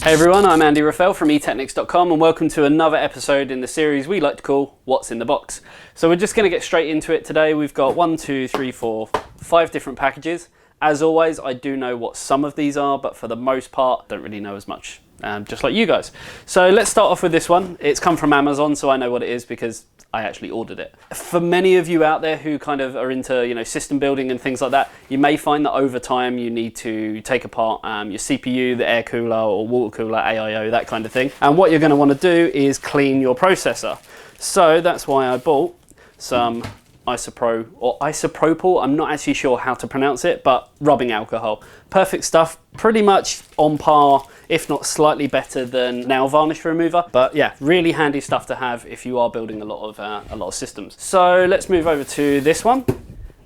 Hey everyone, I'm Andy Rafael from eTeknix.com and welcome to another episode in the series we like to call What's in the Box. So we're just going to get straight into it today. We've got 5 different packages. As always, I do know what some of these are, but for the most part, don't really know as much, just like you guys. So let's start off with this one. It's come from Amazon, so I know what it is because I actually ordered it. For many of you out there who kind of are into, system building and things like that, you may find that over time you need to take apart your CPU, the air cooler or water cooler, AIO, that kind of thing. And what you're going to want to do is clean your processor. So that's why I bought some isopropyl, I'm not actually sure how to pronounce it, but rubbing alcohol. Perfect stuff, pretty much on par, if not slightly better than nail varnish remover. But yeah, really handy stuff to have if you are building a lot of systems. So let's move over to this one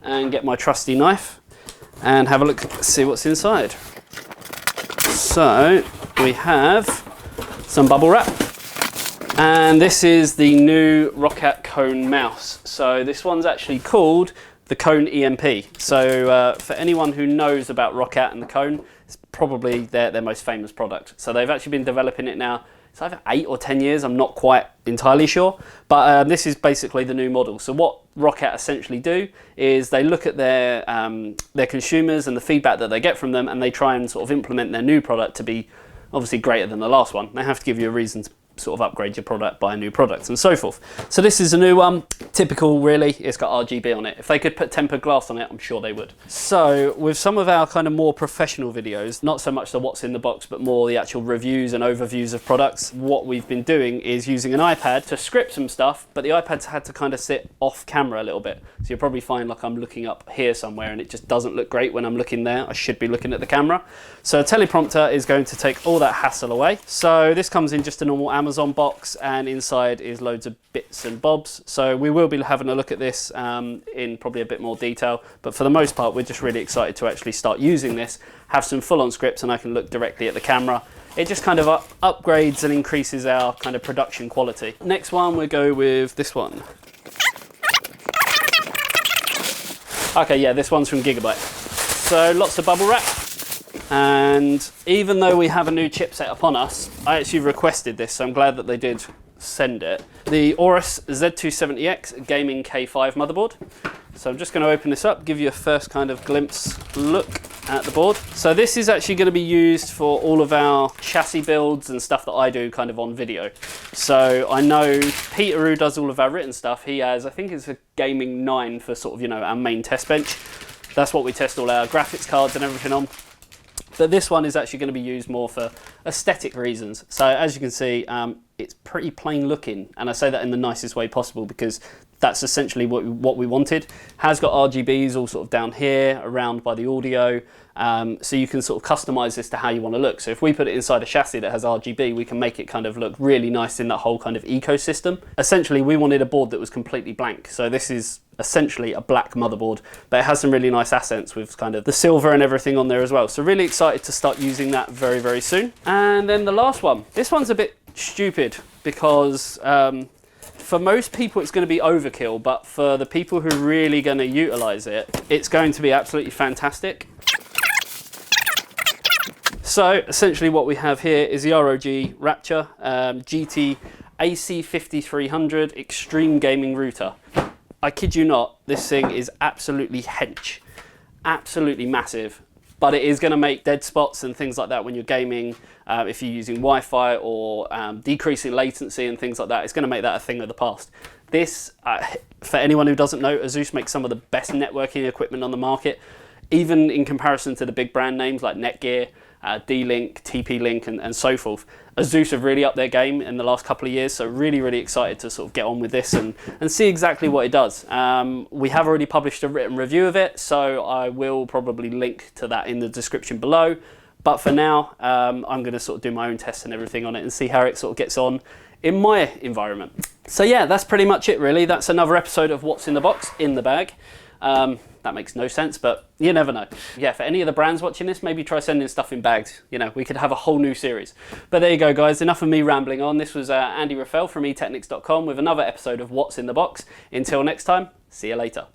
and get my trusty knife and have a look, see what's inside. So we have some bubble wrap. And this is the new Roccat Cone mouse. So this one's actually called the Cone EMP. So for anyone who knows about Roccat and the Cone, it's probably their most famous product. So they've actually been developing it now, it's either 8 or 10 years, I'm not quite entirely sure. But this is basically the new model. So what Roccat essentially do is they look at their consumers and the feedback that they get from them, and they try and sort of implement their new product to be obviously greater than the last one. They have to give you a reason to sort of upgrade your product, buy a new product and so forth. So this is a new one, typical really, it's got RGB on it. If they could put tempered glass on it, I'm sure they would. So with some of our kind of more professional videos, not so much the what's in the box, but more the actual reviews and overviews of products, what we've been doing is using an iPad to script some stuff, but the iPad's had to kind of sit off camera a little bit. So you'll probably find like I'm looking up here somewhere and it just doesn't look great when I'm looking there. I should be looking at the camera. So a teleprompter is going to take all that hassle away. So this comes in just a normal Amazon box, and inside is loads of bits and bobs. So we will be having a look at this in probably a bit more detail, but for the most part we're just really excited to actually start using this, have some full-on scripts, and I can look directly at the camera. It just kind of upgrades and increases our kind of production quality. Next one, we'll go with this one. Okay, yeah, this one's from Gigabyte. So lots of bubble wrap. And even though we have a new chipset upon us, I actually requested this, so I'm glad that they did send it. The Aorus Z270X Gaming K5 motherboard. So I'm just going to open this up, give you a first kind of glimpse look at the board. So this is actually going to be used for all of our chassis builds and stuff that I do kind of on video. So I know Peter, who does all of our written stuff, he has, I think it's a Gaming 9 for sort of, our main test bench. That's what we test all our graphics cards and everything on. But this one is actually going to be used more for aesthetic reasons. So as you can see, it's pretty plain looking, and I say that in the nicest way possible because that's essentially what we wanted. Has got RGBs all sort of down here, around by the audio, so you can sort of customize this to how you want to look. So if we put it inside a chassis that has RGB, we can make it kind of look really nice in that whole kind of ecosystem. Essentially, we wanted a board that was completely blank. So this is essentially a black motherboard, but it has some really nice accents with kind of the silver and everything on there as well. So really excited to start using that very, very soon. And then the last one. This one's a bit stupid because for most people it's going to be overkill, but for the people who are really going to utilize it, it's going to be absolutely fantastic. So essentially what we have here is the ROG Rapture GT AC5300 Extreme Gaming Router. I kid you not, this thing is absolutely hench, absolutely massive, but it is going to make dead spots and things like that when you're gaming. If you're using Wi-Fi or decreasing latency and things like that, it's going to make that a thing of the past. This, for anyone who doesn't know, Asus makes some of the best networking equipment on the market, even in comparison to the big brand names like Netgear, D-Link, TP-Link and so forth. Asus have really upped their game in the last couple of years, so really, really excited to sort of get on with this and see exactly what it does. We have already published a written review of it, so I will probably link to that in the description below. But for now, I'm going to sort of do my own tests and everything on it and see how it sort of gets on in my environment. So yeah, that's pretty much it really. That's another episode of What's in the Box, in the bag. That makes no sense, but you never know. Yeah, for any of the brands watching this, maybe try sending stuff in bags. We could have a whole new series. But there you go, guys. Enough of me rambling on. This was Andy Rafael from eTeknix.com with another episode of What's in the Box. Until next time, see you later.